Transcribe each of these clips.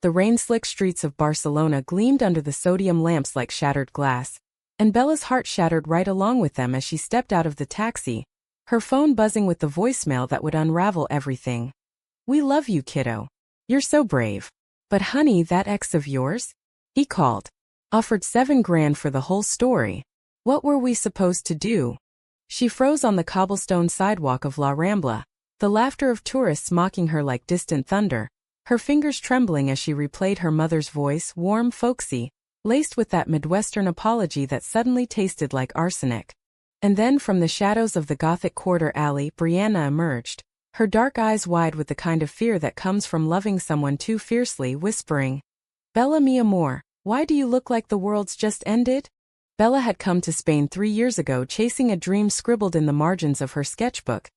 The rain-slick streets of Barcelona gleamed under the sodium lamps like shattered glass, and Bella's heart shattered right along with them as she stepped out of the taxi, her phone buzzing with the voicemail that would unravel everything. "We love you, kiddo. You're so brave. But honey, that ex of yours? He called. Offered $7,000 for the whole story. What were we supposed to do?" She froze on the cobblestone sidewalk of La Rambla, the laughter of tourists mocking her like distant thunder, her fingers trembling as she replayed her mother's voice, warm, folksy, laced with that Midwestern apology that suddenly tasted like arsenic. And then from the shadows of the Gothic Quarter alley, Brianna emerged, her dark eyes wide with the kind of fear that comes from loving someone too fiercely, whispering, "Bella, mi amor, why do you look like the world's just ended?" Bella had come to Spain 3 years ago chasing a dream scribbled in the margins of her sketchbook.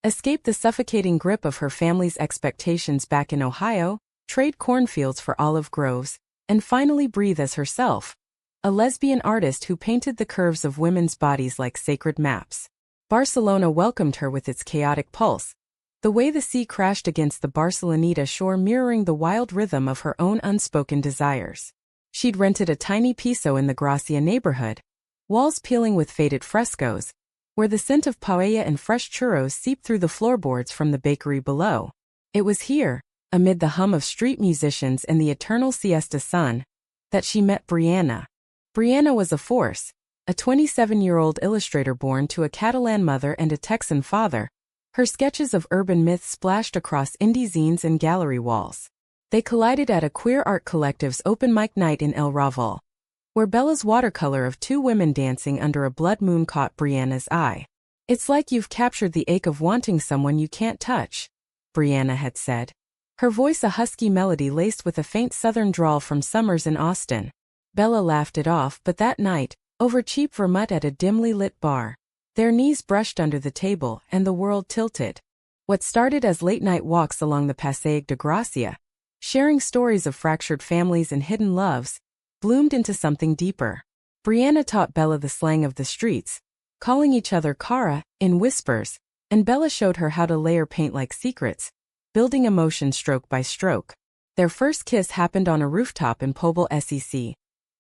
Escape the suffocating grip of her family's expectations back in Ohio, trade cornfields for olive groves, and finally breathe as herself, a lesbian artist who painted the curves of women's bodies like sacred maps. Barcelona welcomed her with its chaotic pulse, the way the sea crashed against the Barceloneta shore mirroring the wild rhythm of her own unspoken desires. She'd rented a tiny piso in the Gracia neighborhood, walls peeling with faded frescoes, where the scent of paella and fresh churros seeped through the floorboards from the bakery below. It was here, amid the hum of street musicians and the eternal siesta sun, that she met Brianna. Brianna was a force, a 27-year-old illustrator born to a Catalan mother and a Texan father. Her sketches of urban myths splashed across indie zines and gallery walls. They collided at a queer art collective's open mic night in El Raval, where Bella's watercolor of 2 women dancing under a blood moon caught Brianna's eye. "It's like you've captured the ache of wanting someone you can't touch," Brianna had said. Her voice a husky melody laced with a faint southern drawl from summers in Austin. Bella laughed it off, but that night, over cheap vermouth at a dimly lit bar, their knees brushed under the table and the world tilted. What started as late-night walks along the Passeig de Gracia, sharing stories of fractured families and hidden loves, bloomed into something deeper. Brianna taught Bella the slang of the streets, calling each other cara, in whispers, and Bella showed her how to layer paint like secrets, building emotion stroke by stroke. Their first kiss happened on a rooftop in Pobl Sec,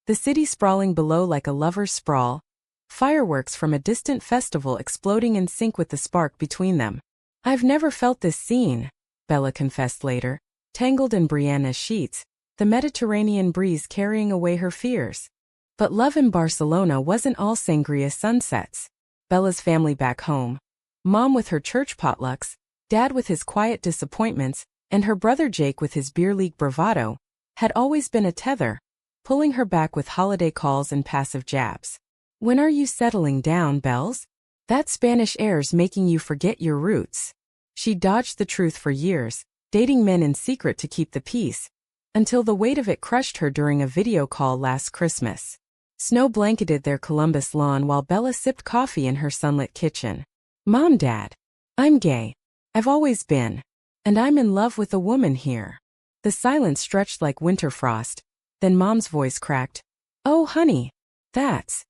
the city sprawling below like a lover's sprawl, fireworks from a distant festival exploding in sync with the spark between them. "I've never felt this scene," Bella confessed later, tangled in Brianna's sheets, the Mediterranean breeze carrying away her fears. But love in Barcelona wasn't all sangria sunsets. Bella's family back home, Mom with her church potlucks, Dad with his quiet disappointments, and her brother Jake with his beer league bravado, had always been a tether, pulling her back with holiday calls and passive jabs. "When are you settling down, Bells? That Spanish air's making you forget your roots." She dodged the truth for years, dating men in secret to keep the peace, until the weight of it crushed her during a video call last Christmas. Snow blanketed their Columbus lawn while Bella sipped coffee in her sunlit kitchen. "Mom, Dad, I'm gay. I've always been. And I'm in love with a woman here." The silence stretched like winter frost, then Mom's voice cracked. "Oh, honey, that's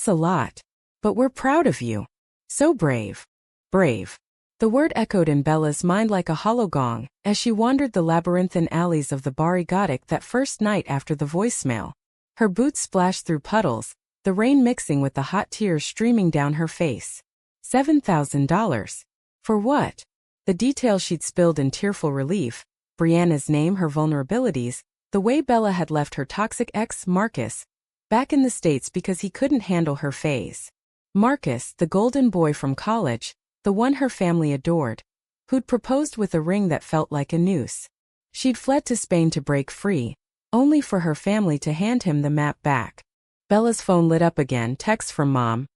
a lot. But we're proud of you. So brave. Brave." The word echoed in Bella's mind like a hollow gong as she wandered the labyrinthine alleys of the Barri Gothic that first night after the voicemail. Her boots splashed through puddles, the rain mixing with the hot tears streaming down her face. $7,000. For what? The details she'd spilled in tearful relief, Brianna's name, her vulnerabilities, the way Bella had left her toxic ex, Marcus, back in the States because he couldn't handle her phase. Marcus, the golden boy from college, the one her family adored, who'd proposed with a ring that felt like a noose. She'd fled to Spain to break free, only for her family to hand him the map back. Bella's phone lit up again, text from Mom.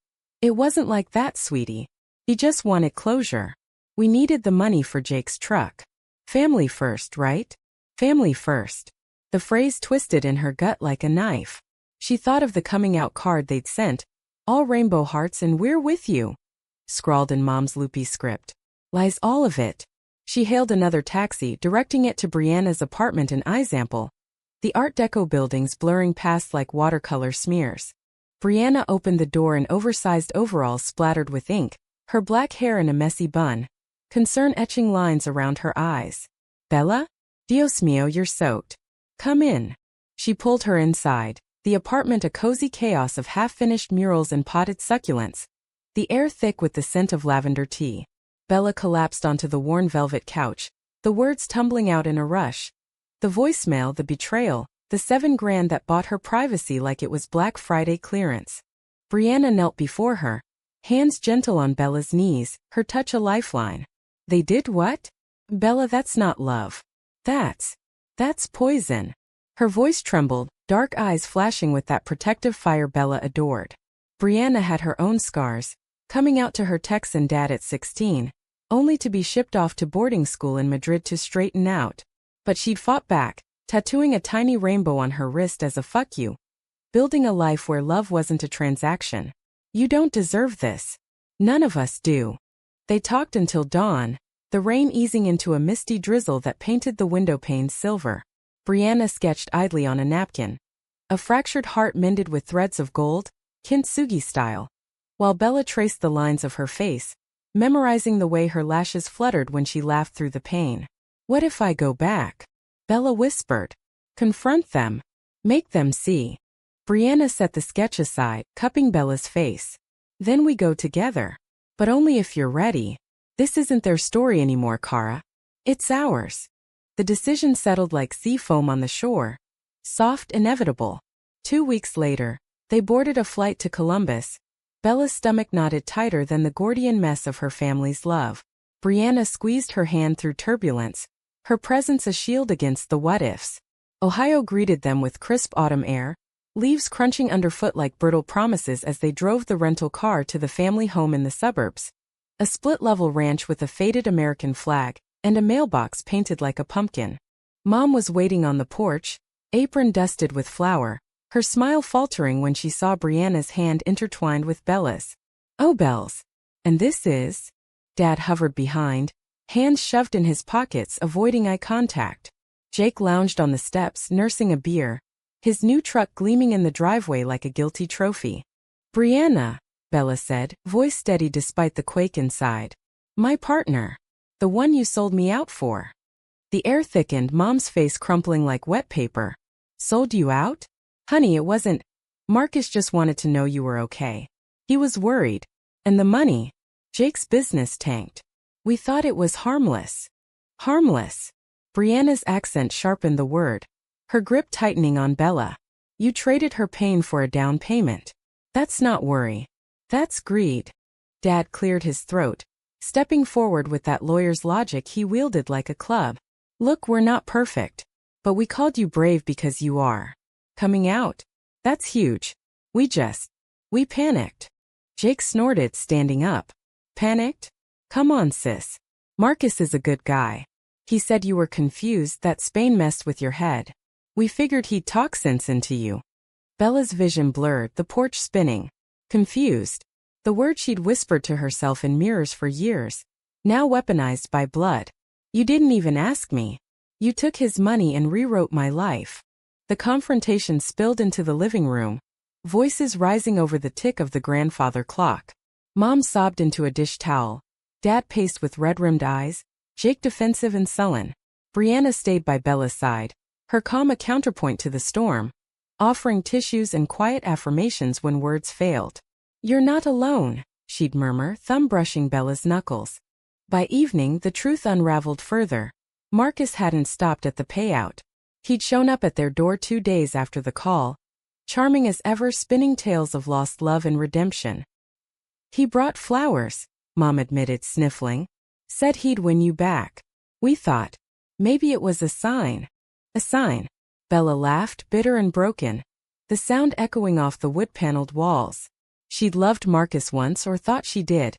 "It wasn't like that, sweetie. He just wanted closure. We needed the money for Jake's truck. Family first, right? Family first." The phrase twisted in her gut like a knife. She thought of the coming out card they'd sent, all rainbow hearts and "We're with you," scrawled in Mom's loopy script. "Lies all of it." She hailed another taxi, directing it to Brianna's apartment in Izample, the Art Deco buildings blurring past like watercolor smears. Brianna opened the door in oversized overalls splattered with ink, her black hair in a messy bun, concern etching lines around her eyes. "Bella? Dios mío, you're soaked." Come in. She pulled her inside, the apartment a cozy chaos of half-finished murals and potted succulents, the air thick with the scent of lavender tea. Bella collapsed onto the worn velvet couch, the words tumbling out in a rush. The voicemail, the betrayal, the $7,000 that bought her privacy like it was Black Friday clearance. Brianna knelt before her, hands gentle on Bella's knees, her touch a lifeline. They did what? Bella, that's not love. That's poison. Her voice trembled, dark eyes flashing with that protective fire Bella adored. Brianna had her own scars, coming out to her Texan dad at 16, only to be shipped off to boarding school in Madrid to straighten out. But she'd fought back, tattooing a tiny rainbow on her wrist as a fuck you. Building a life where love wasn't a transaction. You don't deserve this. None of us do. They talked until dawn, the rain easing into a misty drizzle that painted the window panes silver. Brianna sketched idly on a napkin. A fractured heart mended with threads of gold, kintsugi style. While Bella traced the lines of her face, memorizing the way her lashes fluttered when she laughed through the pain. What if I go back? Bella whispered. Confront them. Make them see. Brianna set the sketch aside, cupping Bella's face. Then we go together. But only if you're ready. This isn't their story anymore, Kara. It's ours. The decision settled like sea foam on the shore. Soft, inevitable. 2 weeks later, they boarded a flight to Columbus. Bella's stomach knotted tighter than the Gordian mess of her family's love. Brianna squeezed her hand through turbulence, her presence a shield against the what-ifs. Ohio greeted them with crisp autumn air, leaves crunching underfoot like brittle promises as they drove the rental car to the family home in the suburbs. A split-level ranch with a faded American flag, and a mailbox painted like a pumpkin. Mom was waiting on the porch, apron dusted with flour, her smile faltering when she saw Brianna's hand intertwined with Bella's. Oh, Bells. And this is? Dad hovered behind, hands shoved in his pockets, avoiding eye contact. Jake lounged on the steps, nursing a beer, his new truck gleaming in the driveway like a guilty trophy. Brianna, Bella said, voice steady despite the quake inside. My partner. The one you sold me out for. The air thickened, Mom's face crumpling like wet paper. Sold you out? Honey, it wasn't. Marcus just wanted to know you were okay. He was worried. And the money? Jake's business tanked. We thought it was harmless. Harmless. Brianna's accent sharpened the word, her grip tightening on Bella. You traded her pain for a down payment. That's not worry. That's greed. Dad cleared his throat, stepping forward with that lawyer's logic he wielded like a club. Look, we're not perfect. But we called you brave because you are. Coming out? That's huge. We panicked. Jake snorted, standing up. Panicked? Come on, sis. Marcus is a good guy. He said you were confused, that Spain messed with your head. We figured he'd talk sense into you. Bella's vision blurred, the porch spinning. Confused. The word she'd whispered to herself in mirrors for years, now weaponized by blood. You didn't even ask me. You took his money and rewrote my life. The confrontation spilled into the living room, voices rising over the tick of the grandfather clock. Mom sobbed into a dish towel. Dad paced with red-rimmed eyes, Jake defensive and sullen. Brianna stayed by Bella's side, her calm a counterpoint to the storm, offering tissues and quiet affirmations when words failed. You're not alone, she'd murmur, thumb brushing Bella's knuckles. By evening, the truth unraveled further. Marcus hadn't stopped at the payout. He'd shown up at their door 2 days after the call, charming as ever, spinning tales of lost love and redemption. He brought flowers, Mom admitted, sniffling. Said he'd win you back. We thought. Maybe it was a sign. A sign. Bella laughed, bitter and broken, the sound echoing off the wood-paneled walls. She'd loved Marcus once, or thought she did,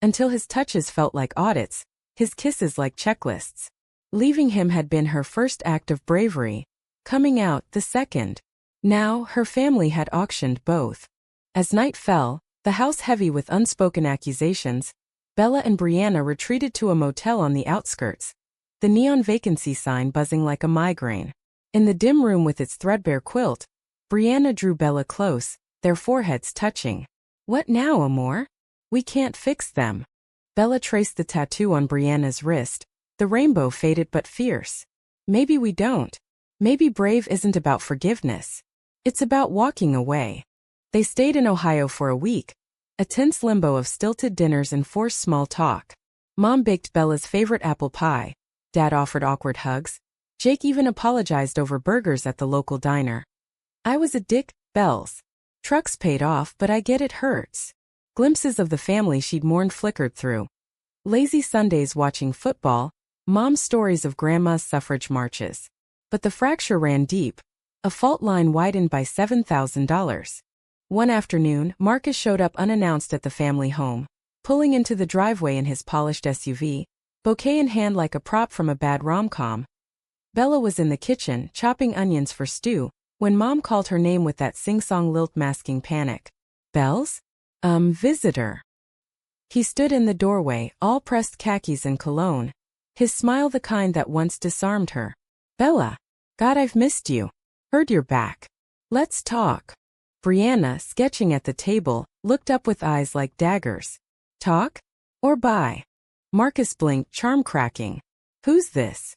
until his touches felt like audits, his kisses like checklists. Leaving him had been her first act of bravery, coming out the second. Now, her family had auctioned both. As night fell, the house heavy with unspoken accusations, Bella and Brianna retreated to a motel on the outskirts, the neon vacancy sign buzzing like a migraine. In the dim room with its threadbare quilt, Brianna drew Bella close, their foreheads touching. What now, amor? We can't fix them. Bella traced the tattoo on Brianna's wrist, the rainbow faded but fierce. Maybe we don't. Maybe brave isn't about forgiveness. It's about walking away. They stayed in Ohio for a week, a tense limbo of stilted dinners and forced small talk. Mom baked Bella's favorite apple pie. Dad offered awkward hugs. Jake even apologized over burgers at the local diner. I was a dick, Bells. Trucks paid off, but I get it hurts. Glimpses of the family she'd mourned flickered through. Lazy Sundays watching football, Mom's stories of Grandma's suffrage marches. But the fracture ran deep. A fault line widened by $7,000. One afternoon, Marcus showed up unannounced at the family home, pulling into the driveway in his polished SUV, bouquet in hand like a prop from a bad rom-com. Bella was in the kitchen, chopping onions for stew, when Mom called her name with that sing-song lilt masking panic. Bells? Visitor. He stood in the doorway, all pressed khakis and cologne, his smile the kind that once disarmed her. Bella. God, I've missed you. Heard you're back. Let's talk. Brianna, sketching at the table, looked up with eyes like daggers. Talk? Or bye? Marcus blinked, charm-cracking. Who's this?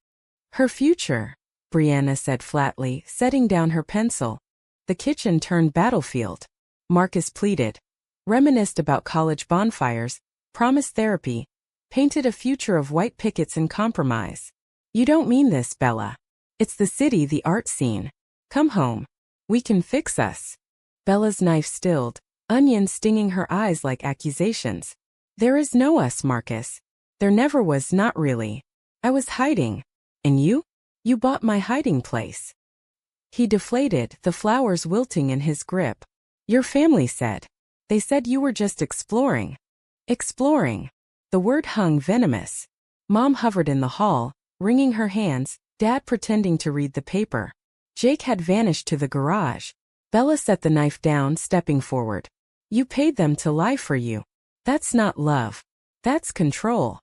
Her future, Brianna said flatly, setting down her pencil. The kitchen turned battlefield. Marcus pleaded. Reminisced about college bonfires, promised therapy, painted a future of white pickets and compromise. You don't mean this, Bella. It's the city, the art scene. Come home. We can fix us. Bella's knife stilled, onions stinging her eyes like accusations. There is no us, Marcus. There never was, not really. I was hiding. And you? You bought my hiding place. He deflated, the flowers wilting in his grip. Your family said. They said you were just exploring. Exploring. The word hung venomous. Mom hovered in the hall, wringing her hands, Dad pretending to read the paper. Jake had vanished to the garage. Bella set the knife down, stepping forward. You paid them to lie for you. That's not love. That's control.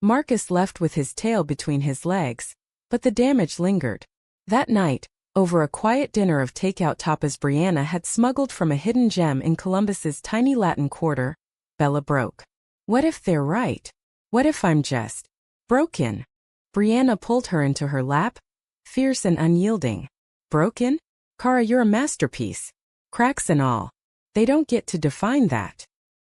Marcus left with his tail between his legs, but the damage lingered. That night, over a quiet dinner of takeout tapas Brianna had smuggled from a hidden gem in Columbus's tiny Latin quarter, Bella broke. What if they're right? What if I'm just broken? Brianna pulled her into her lap, fierce and unyielding. Broken? Kara, you're a masterpiece. Cracks and all. They don't get to define that.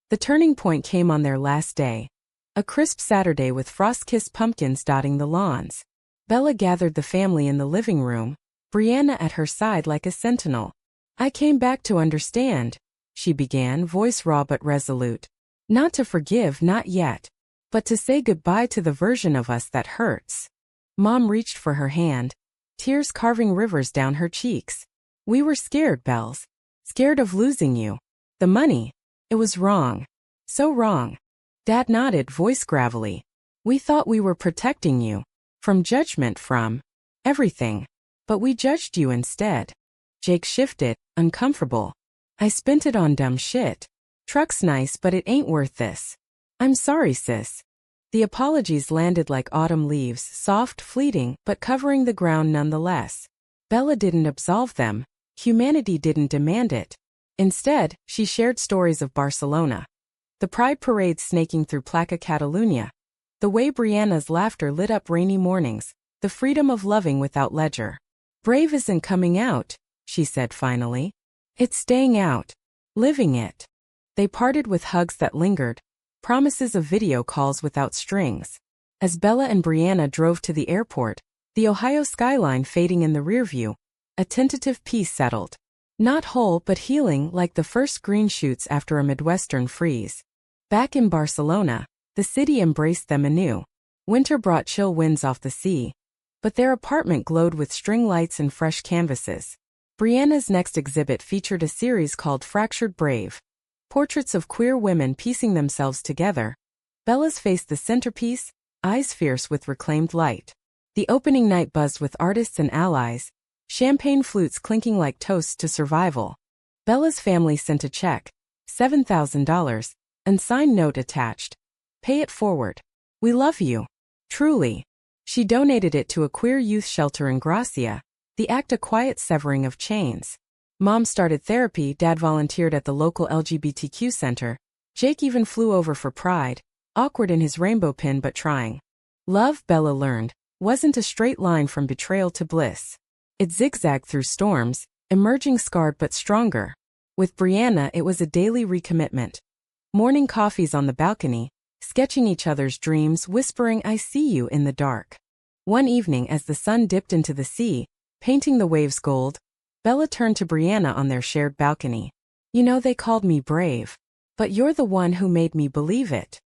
The turning point came on their last day. A crisp Saturday with frost-kissed pumpkins dotting the lawns. Bella gathered the family in the living room, Brianna at her side like a sentinel. I came back to understand, she began, voice raw but resolute. Not to forgive, not yet. But to say goodbye to the version of us that hurts. Mom reached for her hand, tears carving rivers down her cheeks. We were scared, Bells. Scared of losing you. The money. It was wrong. So wrong. Dad nodded, voice gravelly. We thought we were protecting you. From judgment, from everything. But we judged you instead. Jake shifted, uncomfortable. I spent it on dumb shit. Truck's nice, but it ain't worth this. I'm sorry, sis. The apologies landed like autumn leaves, soft, fleeting, but covering the ground nonetheless. Bella didn't absolve them. Humanity didn't demand it. Instead, she shared stories of Barcelona. The pride parade snaking through Placa Catalunya. The way Brianna's laughter lit up rainy mornings. The freedom of loving without ledger. Brave isn't coming out, she said finally. It's staying out. Living it. They parted with hugs that lingered. Promises of video calls without strings. As Bella and Brianna drove to the airport, the Ohio skyline fading in the rearview, a tentative peace settled. Not whole but healing like the first green shoots after a Midwestern freeze. Back in Barcelona, the city embraced them anew. Winter brought chill winds off the sea, but their apartment glowed with string lights and fresh canvases. Brianna's next exhibit featured a series called Fractured Brave. Portraits of queer women piecing themselves together. Bella's faced the centerpiece, eyes fierce with reclaimed light. The opening night buzzed with artists and allies, champagne flutes clinking like toasts to survival. Bella's family sent a check, $7,000, and signed note attached. Pay it forward. We love you. Truly. She donated it to a queer youth shelter in Gracia, the act a quiet severing of chains. Mom started therapy, Dad volunteered at the local LGBTQ center. Jake even flew over for Pride, awkward in his rainbow pin but trying. Love, Bella learned, wasn't a straight line from betrayal to bliss. It zigzagged through storms, emerging scarred but stronger. With Brianna, it was a daily recommitment. Morning coffees on the balcony, sketching each other's dreams, whispering "I see you" in the dark. One evening as the sun dipped into the sea, painting the waves gold, Bella turned to Brianna on their shared balcony. "You know they called me brave. But you're the one who made me believe it."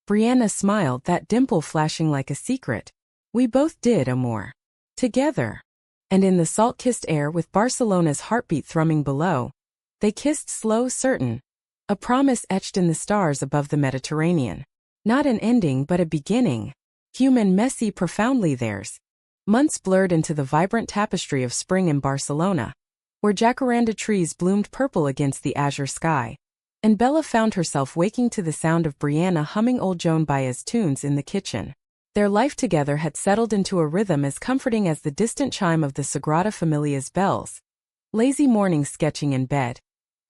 Brianna smiled, that dimple flashing like a secret. "We both did, amor. Together." And in the salt-kissed air with Barcelona's heartbeat thrumming below, they kissed slow, certain. A promise etched in the stars above the Mediterranean. Not an ending but a beginning. Human, messy, profoundly theirs. Months blurred into the vibrant tapestry of spring in Barcelona, where jacaranda trees bloomed purple against the azure sky. And Bella found herself waking to the sound of Brianna humming old Joan Baez tunes in the kitchen. Their life together had settled into a rhythm as comforting as the distant chime of the Sagrada Familia's bells. Lazy mornings sketching in bed.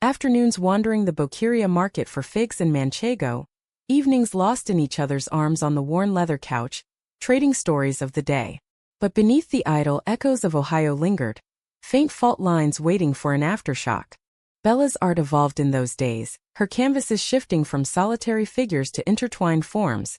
Afternoons wandering the Boqueria market for figs and manchego. Evenings lost in each other's arms on the worn leather couch, trading stories of the day. But beneath the idle, echoes of Ohio lingered, faint fault lines waiting for an aftershock. Bella's art evolved in those days, her canvases shifting from solitary figures to intertwined forms.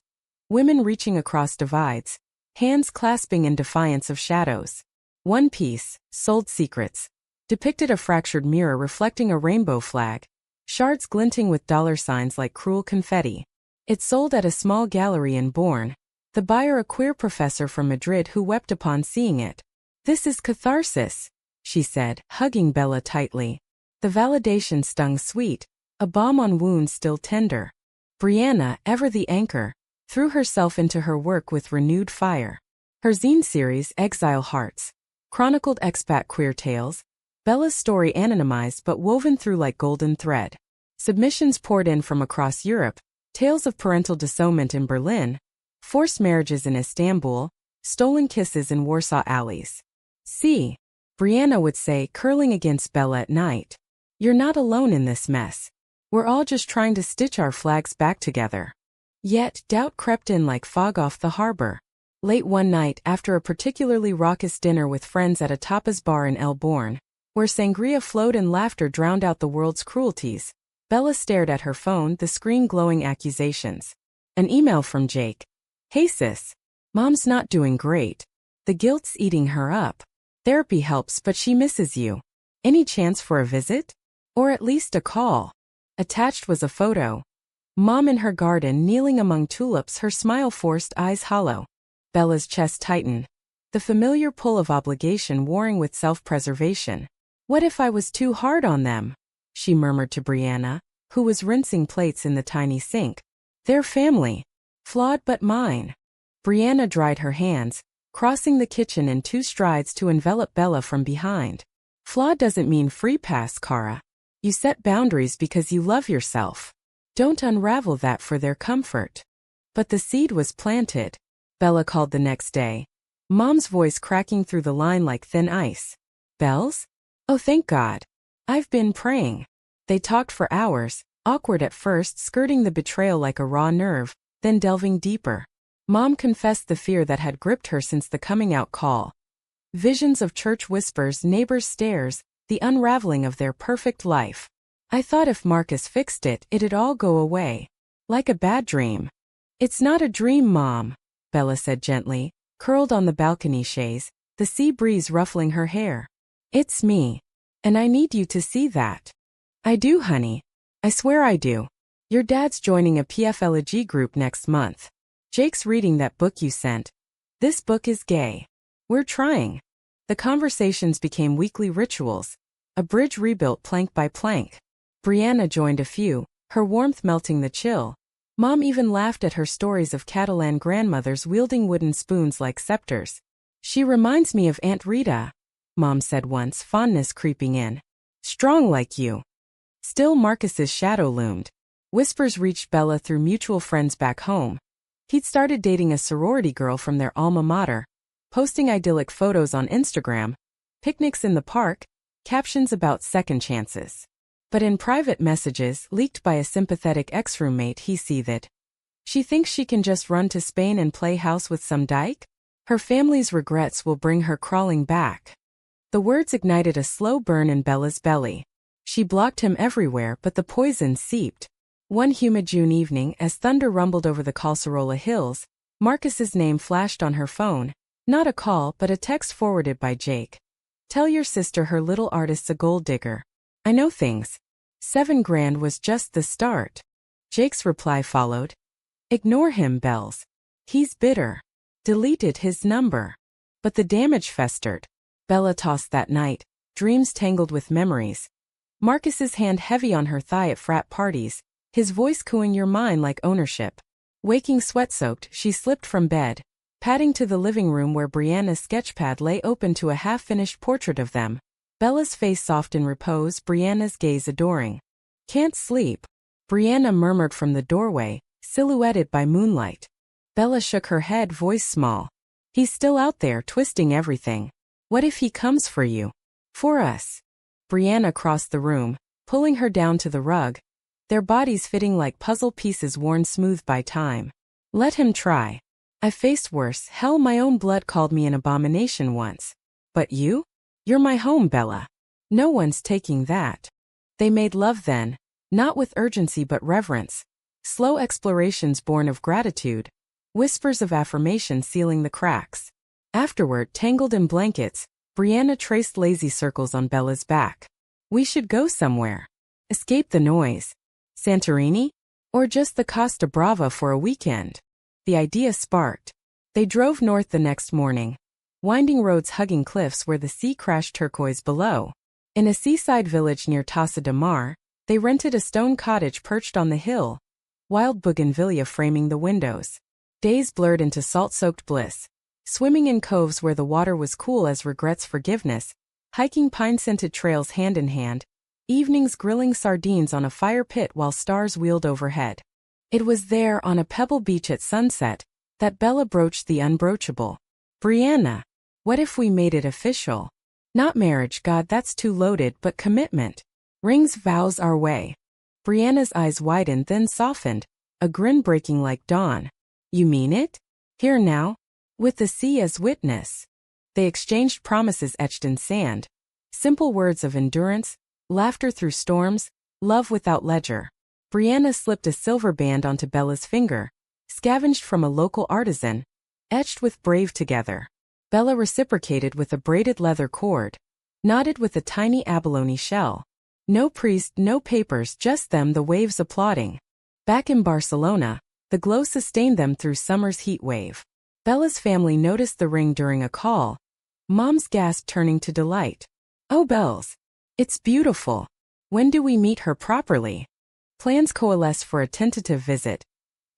Women reaching across divides, hands clasping in defiance of shadows. One piece, Sold Secrets, depicted a fractured mirror reflecting a rainbow flag, shards glinting with dollar signs like cruel confetti. It sold at a small gallery in Born, the buyer a queer professor from Madrid who wept upon seeing it. "This is catharsis," she said, hugging Bella tightly. The validation stung sweet, a balm on wounds still tender. Brianna, ever the anchor, threw herself into her work with renewed fire. Her zine series, Exile Hearts, chronicled expat queer tales, Bella's story anonymized but woven through like golden thread. Submissions poured in from across Europe, tales of parental disownment in Berlin, forced marriages in Istanbul, stolen kisses in Warsaw alleys. "See," Brianna would say, curling against Bella at night. "You're not alone in this mess. We're all just trying to stitch our flags back together." Yet, doubt crept in like fog off the harbor. Late one night, after a particularly raucous dinner with friends at a tapas bar in El Born, where sangria flowed and laughter drowned out the world's cruelties, Bella stared at her phone, the screen glowing accusations. An email from Jake. "Hey sis. Mom's not doing great. The guilt's eating her up. Therapy helps but she misses you. Any chance for a visit? Or at least a call?" Attached was a photo. Mom in her garden kneeling among tulips, her smile forced, eyes hollow. Bella's chest tightened. The familiar pull of obligation warring with self-preservation. "What if I was too hard on them?" she murmured to Brianna, who was rinsing plates in the tiny sink. "Their family. Flawed but mine." Brianna dried her hands, crossing the kitchen in 2 strides to envelop Bella from behind. "Flawed doesn't mean free pass, Cara. You set boundaries because you love yourself. Don't unravel that for their comfort." But the seed was planted. Bella called the next day, Mom's voice cracking through the line like thin ice. "Bells? Oh, thank God. I've been praying." They talked for hours, awkward at first, skirting the betrayal like a raw nerve, then delving deeper. Mom confessed the fear that had gripped her since the coming-out call. Visions of church whispers, neighbors' stares, the unraveling of their perfect life. "I thought if Marcus fixed it, it'd all go away. Like a bad dream." "It's not a dream, Mom," Bella said gently, curled on the balcony chaise, the sea breeze ruffling her hair. "It's me. And I need you to see that." "I do, honey. I swear I do. Your dad's joining a PFLG group next month. Jake's reading that book you sent. This book is gay. We're trying." The conversations became weekly rituals, a bridge rebuilt plank by plank. Brianna joined a few, her warmth melting the chill. Mom even laughed at her stories of Catalan grandmothers wielding wooden spoons like scepters. "She reminds me of Aunt Rita," Mom said once, fondness creeping in. "Strong like you." Still Marcus's shadow loomed. Whispers reached Bella through mutual friends back home. He'd started dating a sorority girl from their alma mater, posting idyllic photos on Instagram, picnics in the park, captions about second chances. But in private messages leaked by a sympathetic ex-roommate, he seethed. "She thinks she can just run to Spain and play house with some dyke? Her family's regrets will bring her crawling back." The words ignited a slow burn in Bella's belly. She blocked him everywhere, but the poison seeped. One humid June evening, as thunder rumbled over the Calcerola hills, Marcus's name flashed on her phone. Not a call, but a text forwarded by Jake. "Tell your sister her little artist's a gold digger. I know things. $7,000 was just the start." Jake's reply followed. "Ignore him, Bells. He's bitter. Deleted his number." But the damage festered. Bella tossed that night, dreams tangled with memories. Marcus's hand heavy on her thigh at frat parties, his voice cooing your mind like ownership. Waking sweat-soaked, she slipped from bed, padding to the living room where Brianna's sketchpad lay open to a half-finished portrait of them. Bella's face soft in repose, Brianna's gaze adoring. "Can't sleep," Brianna murmured from the doorway, silhouetted by moonlight. Bella shook her head, voice small. "He's still out there, twisting everything. What if he comes for you? For us?" Brianna crossed the room, pulling her down to the rug, their bodies fitting like puzzle pieces worn smooth by time. "Let him try. I faced worse. Hell, my own blood called me an abomination once. But you? You're my home, Bella. No one's taking that." They made love then, not with urgency but reverence. Slow explorations born of gratitude. Whispers of affirmation sealing the cracks. Afterward, tangled in blankets, Brianna traced lazy circles on Bella's back. "We should go somewhere. Escape the noise. Santorini? Or just the Costa Brava for a weekend?" The idea sparked. They drove north the next morning. Winding roads hugging cliffs where the sea crashed turquoise below. In a seaside village near Taça de Mar, they rented a stone cottage perched on the hill, wild bougainvillea framing the windows. Days blurred into salt-soaked bliss. Swimming in coves where the water was cool as regrets forgiveness, hiking pine-scented trails hand in hand, evenings grilling sardines on a fire pit while stars wheeled overhead. It was there, on a pebble beach at sunset, that Bella broached the unbroachable. "Brianna, what if we made it official? Not marriage, God, that's too loaded, but commitment. Rings, vows our way." Brianna's eyes widened, then softened, a grin breaking like dawn. "You mean it? Here now? With the sea as witness?" They exchanged promises etched in sand. Simple words of endurance, laughter through storms, love without ledger. Brianna slipped a silver band onto Bella's finger, scavenged from a local artisan, etched with brave together. Bella reciprocated with a braided leather cord, knotted with a tiny abalone shell. No priest, no papers, just them, the waves applauding. Back in Barcelona, the glow sustained them through summer's heat wave. Bella's family noticed the ring during a call. Mom's gasped, turning to delight. "Oh, Bells. It's beautiful. When do we meet her properly?" Plans coalesced for a tentative visit.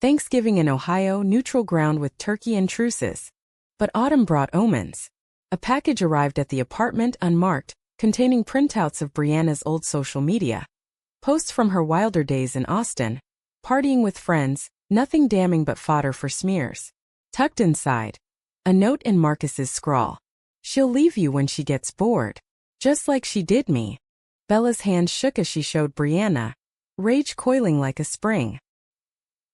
Thanksgiving in Ohio, neutral ground with turkey and truces. But autumn brought omens. A package arrived at the apartment unmarked, containing printouts of Brianna's old social media. Posts from her wilder days in Austin. Partying with friends, nothing damning but fodder for smears. Tucked inside, a note in Marcus's scrawl. "She'll leave you when she gets bored. Just like she did me." Bella's hand shook as she showed Brianna, rage coiling like a spring.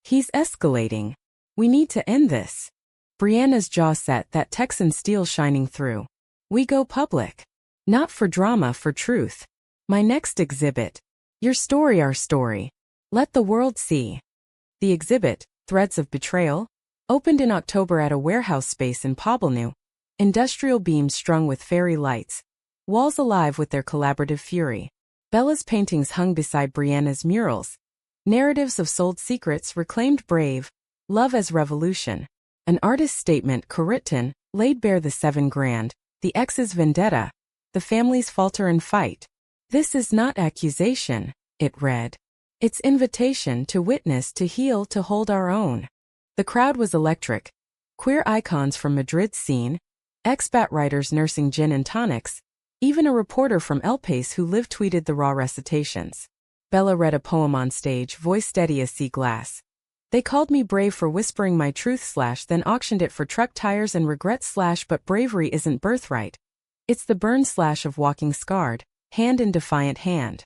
"He's escalating. We need to end this." Brianna's jaw set, that Texan steel shining through. "We go public. Not for drama, for truth. My next exhibit. Your story, our story. Let the world see." The exhibit, Threads of Betrayal, opened in October at a warehouse space in Poblenou. Industrial beams strung with fairy lights, walls alive with their collaborative fury. Bella's paintings hung beside Brianna's murals. Narratives of sold secrets, reclaimed brave, love as revolution. An artist's statement, co-written, laid bare the $7,000, the ex's vendetta, the family's falter and fight. "This is not accusation," it read. "It's invitation to witness, to heal, to hold our own." The crowd was electric. Queer icons from Madrid's scene, expat writers nursing gin and tonics, even a reporter from El País who lived tweeted the raw recitations. Bella read a poem on stage, voice steady as sea glass. "They called me brave for whispering my truth / then auctioned it for truck tires and regret / but bravery isn't birthright. It's the burn / of walking scarred, hand in defiant hand."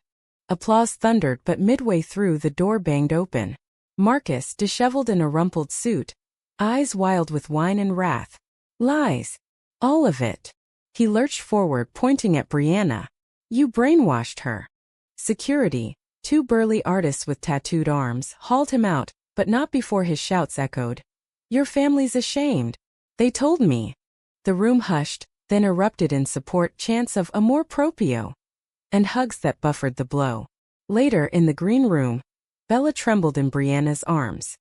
Applause thundered, but midway through the door banged open. Marcus, disheveled in a rumpled suit, eyes wild with wine and wrath. "Lies. All of it." He lurched forward, pointing at Brianna. You brainwashed her. Security, two burly artists with tattooed arms, hauled him out, but not before his shouts echoed. Your family's ashamed. They told me. The room hushed, then erupted in support chants of amor proprio and hugs that buffered the blow. Later, in the green room, Bella trembled in Brianna's arms.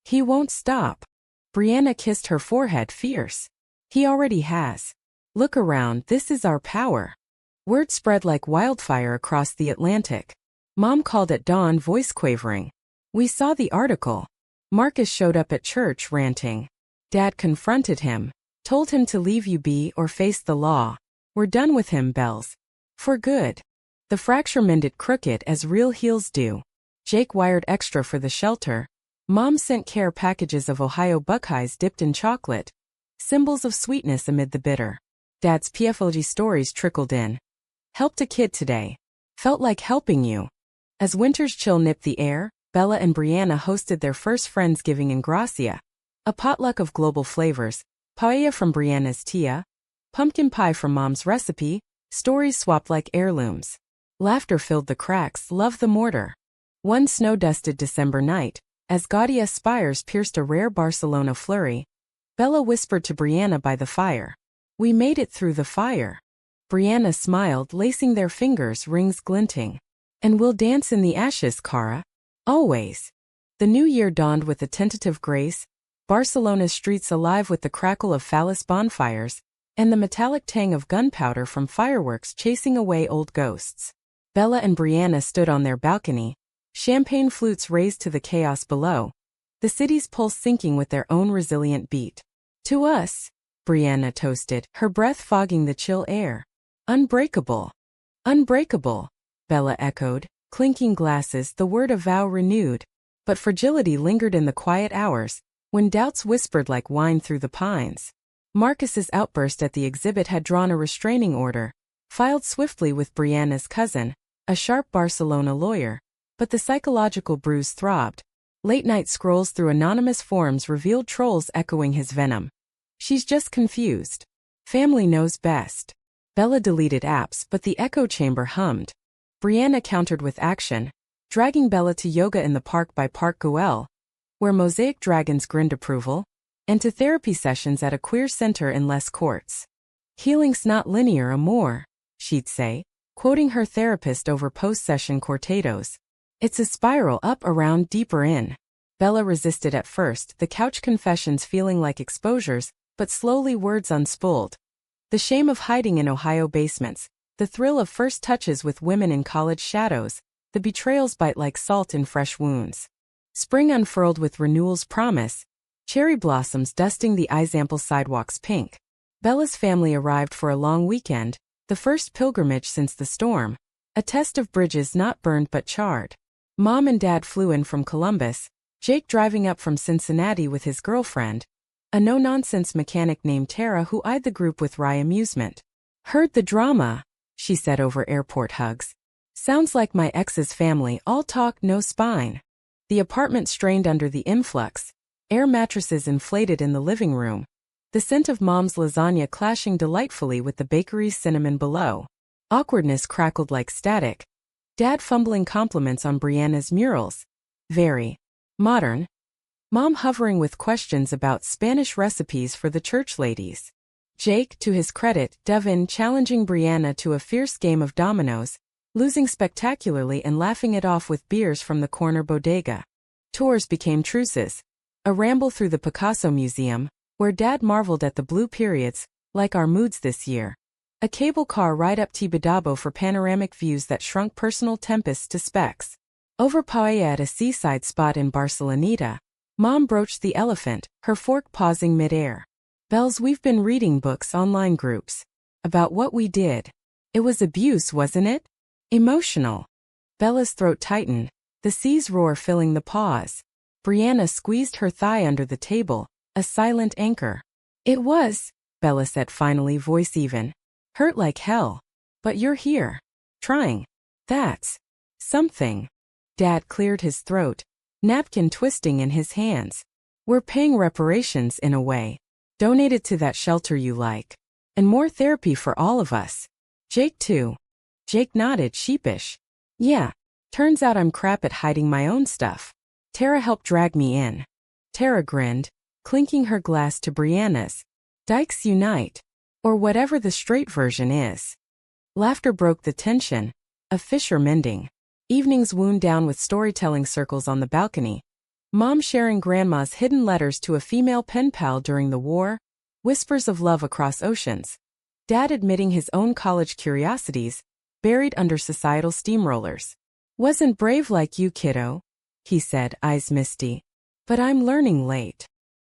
He won't stop. Brianna kissed her forehead fierce. He already has. Look around, this is our power. Word spread like wildfire across the Atlantic. Mom called at dawn, voice quavering. We saw the article. Marcus showed up at church ranting. Dad confronted him, told him to leave you be or face the law. We're done with him, Bells. For good. The fracture mended crooked as real heels do. Jake wired extra for the shelter. Mom sent care packages of Ohio Buckeyes dipped in chocolate. Symbols of sweetness amid the bitter. Dad's PFLG stories trickled in. Helped a kid today. Felt like helping you. As winter's chill nipped the air, Bella and Brianna hosted their first Friendsgiving in Gracia. A potluck of global flavors. Paella from Brianna's tia. Pumpkin pie from Mom's recipe. Stories swapped like heirlooms. Laughter filled the cracks, love the mortar. One snow-dusted December night, as gaudy spires pierced a rare Barcelona flurry, Bella whispered to Brianna by the fire. We made it through the fire. Brianna smiled, lacing their fingers, rings glinting. And we'll dance in the ashes, Cara. Always. The new year dawned with a tentative grace, Barcelona's streets alive with the crackle of phallus bonfires, and the metallic tang of gunpowder from fireworks chasing away old ghosts. Bella and Brianna stood on their balcony, champagne flutes raised to the chaos below, the city's pulse syncing with their own resilient beat. To us, Brianna toasted, her breath fogging the chill air. Unbreakable. Unbreakable, Bella echoed, clinking glasses, the word of vow renewed. But fragility lingered in the quiet hours, when doubts whispered like wine through the pines. Marcus's outburst at the exhibit had drawn a restraining order, filed swiftly with Brianna's cousin, a sharp Barcelona lawyer. But the psychological bruise throbbed. Late-night scrolls through anonymous forums revealed trolls echoing his venom. She's just confused. Family knows best. Bella deleted apps, but the echo chamber hummed. Brianna countered with action, dragging Bella to yoga in the park by Park Güell, where mosaic dragons grinned approval, and to therapy sessions at a queer center in Les Courts. Healing's not linear, amor, she'd say, quoting her therapist over post-session cortados. It's a spiral up, around, deeper in. Bella resisted at first, the couch confessions feeling like exposures, but slowly words unspooled. The shame of hiding in Ohio basements, the thrill of first touches with women in college shadows, the betrayals bite like salt in fresh wounds. Spring unfurled with renewal's promise, cherry blossoms dusting the Izample sidewalks pink. Bella's family arrived for a long weekend, the first pilgrimage since the storm, a test of bridges not burned but charred. Mom and Dad flew in from Columbus, Jake driving up from Cincinnati with his girlfriend, a no-nonsense mechanic named Tara who eyed the group with wry amusement. Heard the drama, she said over airport hugs. Sounds like my ex's family, all talk, no spine. The apartment strained under the influx, air mattresses inflated in the living room, the scent of Mom's lasagna clashing delightfully with the bakery's cinnamon below. Awkwardness crackled like static. Dad fumbling compliments on Brianna's murals. Very modern. Mom hovering with questions about Spanish recipes for the church ladies. Jake, to his credit, dove in, challenging Brianna to a fierce game of dominoes, losing spectacularly and laughing it off with beers from the corner bodega. Tours became truces. A ramble through the Picasso Museum, where Dad marveled at the blue periods, like our moods this year. A cable car ride up Tibidabo for panoramic views that shrunk personal tempests to specks. Over paella at a seaside spot in Barceloneta, Mom broached the elephant, her fork pausing mid-air. Bells, we've been reading books, online groups. About what we did. It was abuse, wasn't it? Emotional. Bella's throat tightened, the sea's roar filling the pause. Brianna squeezed her thigh under the table, a silent anchor. It was, Bella said finally, voice even. Hurt like hell. But you're here. Trying. That's something. Dad cleared his throat, napkin twisting in his hands. We're paying reparations in a way. Donated to that shelter you like. And more therapy for all of us. Jake too. Jake nodded, sheepish. Yeah. Turns out I'm crap at hiding my own stuff. Tara helped drag me in. Tara grinned, clinking her glass to Brianna's. Dykes unite. Or whatever the straight version is. Laughter broke the tension. A fissure mending. Evenings wound down with storytelling circles on the balcony. Mom sharing grandma's hidden letters to a female pen pal during the war. Whispers of love across oceans. Dad admitting his own college curiosities, buried under societal steamrollers. Wasn't brave like you, kiddo, he said, eyes misty. But I'm learning late.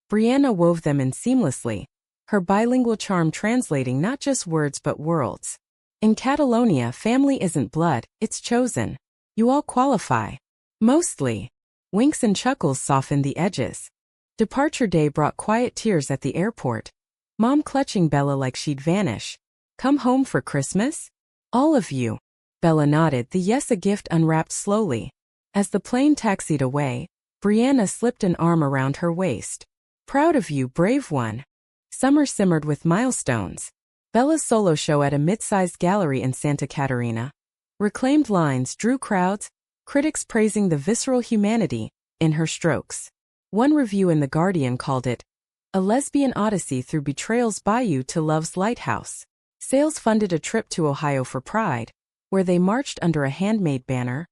Brianna wove them in seamlessly, her bilingual charm translating not just words but worlds. In Catalonia, family isn't blood, it's chosen. You all qualify. Mostly. Winks and chuckles softened the edges. Departure day brought quiet tears at the airport. Mom clutching Bella like she'd vanish. Come home for Christmas? All of you. Bella nodded, the yes a gift unwrapped slowly. As the plane taxied away, Brianna slipped an arm around her waist. Proud of you, brave one. Summer simmered with milestones. Bella's solo show at a mid-sized gallery in Santa Catarina. Reclaimed lines drew crowds, critics praising the visceral humanity in her strokes. One review in The Guardian called it a lesbian odyssey through betrayal's bayou to love's lighthouse. Sales funded a trip to Ohio for Pride, where they marched under a handmade banner.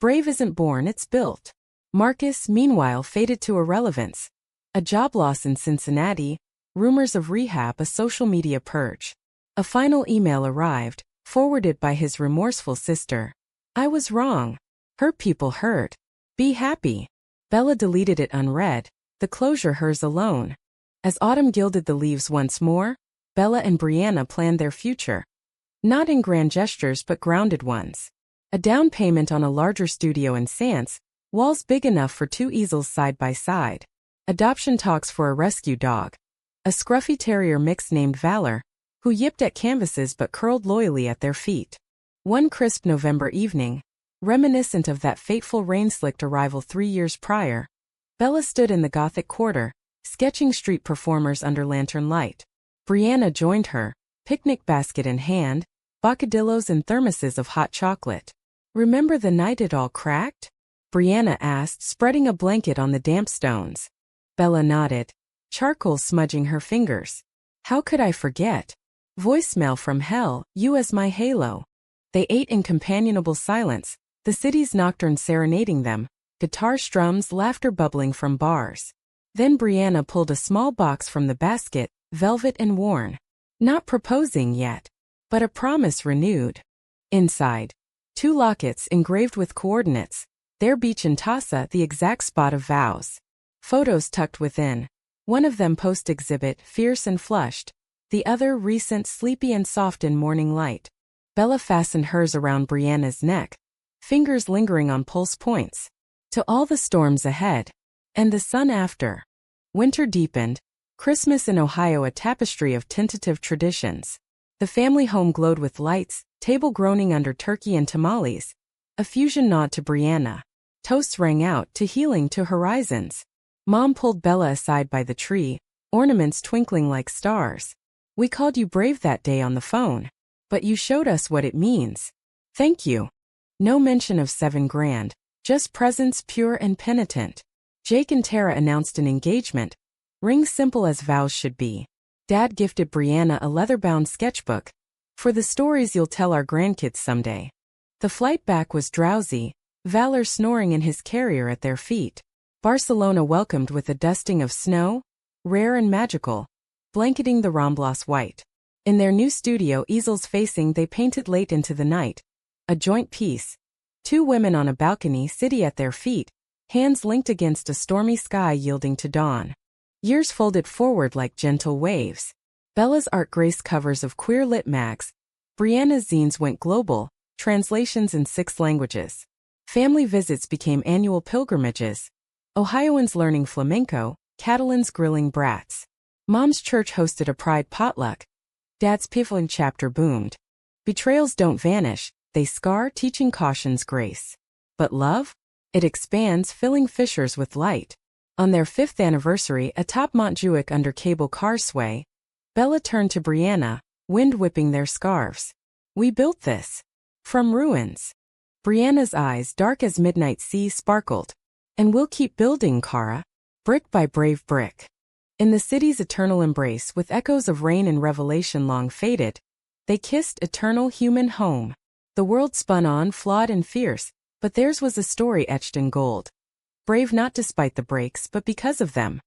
Brave isn't born, it's built. Marcus, meanwhile, faded to irrelevance. A job loss in Cincinnati, rumors of rehab, a social media purge. A final email arrived, forwarded by his remorseful sister. I was wrong. Hurt people hurt. Be happy. Bella deleted it unread, the closure hers alone. As autumn gilded the leaves once more, Bella and Brianna planned their future. Not in grand gestures but grounded ones. A down payment on a larger studio in Sance, walls big enough for 2 easels side by side. Adoption talks for a rescue dog. A scruffy terrier mix named Valor, who yipped at canvases but curled loyally at their feet. One crisp November evening, reminiscent of that fateful rain-slicked arrival 3 years prior, Bella stood in the Gothic Quarter, sketching street performers under lantern light. Brianna joined her, picnic basket in hand, bocadillos and thermoses of hot chocolate. Remember the night it all cracked? Brianna asked, spreading a blanket on the damp stones. Bella nodded, charcoal smudging her fingers. How could I forget? Voicemail from hell, you as my halo. They ate in companionable silence, the city's nocturne serenading them, guitar strums, laughter bubbling from bars. Then Brianna pulled a small box from the basket, velvet and worn. Not proposing yet, but a promise renewed. Inside, 2 lockets engraved with coordinates, their beach in Tassa, the exact spot of vows. Photos tucked within. One of them post-exhibit, fierce and flushed. The other recent, sleepy and soft in morning light. Bella fastened hers around Brianna's neck, fingers lingering on pulse points. To all the storms ahead. And the sun after. Winter deepened. Christmas in Ohio a tapestry of tentative traditions. The family home glowed with lights, table groaning under turkey and tamales. A fusion nod to Brianna. Toasts rang out, to healing, to horizons. Mom pulled Bella aside by the tree, ornaments twinkling like stars. We called you brave that day on the phone. But you showed us what it means. Thank you. No mention of $7,000, just presents pure and penitent. Jake and Tara announced an engagement. Rings simple as vows should be. Dad gifted Brianna a leather-bound sketchbook. For the stories you'll tell our grandkids someday. The flight back was drowsy, Valor snoring in his carrier at their feet. Barcelona welcomed with a dusting of snow, rare and magical, blanketing the Ramblas white. In their new studio, easels facing, they painted late into the night. A joint piece. 2 women on a balcony, city at their feet, hands linked against a stormy sky yielding to dawn. Years folded forward like gentle waves. Bella's art graced covers of queer lit mags. Brianna's zines went global, translations in 6 languages. Family visits became annual pilgrimages. Ohioans learning flamenco, Catalans grilling brats. Mom's church hosted a pride potluck. Dad's piffling chapter boomed. Betrayals don't vanish, they scar, teaching caution's grace. But love? It expands, filling fissures with light. On their 5th anniversary atop Montjuic under cable car sway, Bella turned to Brianna, wind whipping their scarves. We built this. From ruins. Brianna's eyes, dark as midnight sea, sparkled. And we'll keep building, Kara. Brick by brave brick. In the city's eternal embrace, with echoes of rain and revelation long faded, they kissed eternal human home. The world spun on, flawed and fierce, but theirs was a story etched in gold. Brave not despite the breaks, but because of them.